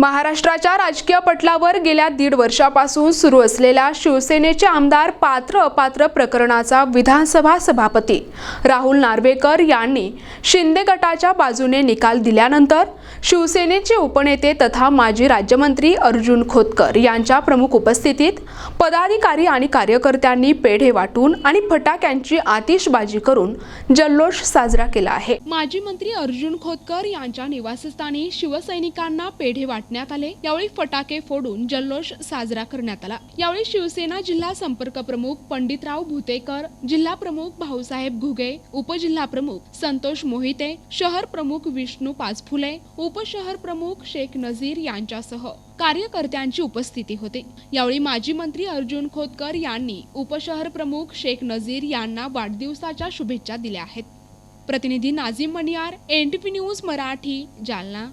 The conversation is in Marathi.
महाराष्ट्राच्या राजकीय पटलावर गेल्या 1.5 वर्षापासून सुरू असलेल्या शिवसेनेचे आमदार पात्र अपात्र प्रकरणाचा विधानसभा सभापती राहुल नार्वेकर यांनी शिंदे गटाच्या बाजूने निकाल दिल्यानंतर शिवसेनेचे उपनेते तथा माजी राज्यमंत्री अर्जुन खोतकर यांच्या प्रमुख उपस्थितीत पदाधिकारी आणि कार्यकर्त्यांनी पेढे वाटून आणि फटाक्यांची आतिषबाजी करून जल्लोष साजरा केला आहे। माजी मंत्री अर्जुन खोतकर यांच्या निवासस्थानी शिवसैनिकांना पेढे वाटण्यात आले। यावेळी फटाके फोडून जल्लोष साजरा करण्यात आला। यावेळी शिवसेना जिल्हा संपर्क प्रमुख पंडितराव भुतेकर, जिल्हा प्रमुख भाऊसाहेब घुगे, उपजिल्हा प्रमुख संतोष मोहिते, शहर प्रमुख विष्णू पाचफुले, उपशहर प्रमुख शेख नजीर यांच्यासह कार्यकर्त्यांची उपस्थिती होती। यावेळी माजी मंत्री अर्जुन खोतकर यांनी उपशहर प्रमुख शेख नजीर यांना वाढदिवसाच्या शुभेच्छा दिल्या आहेत। प्रतिनिधी नाझीम मनियार, NTV न्यूज मराठी, जालना।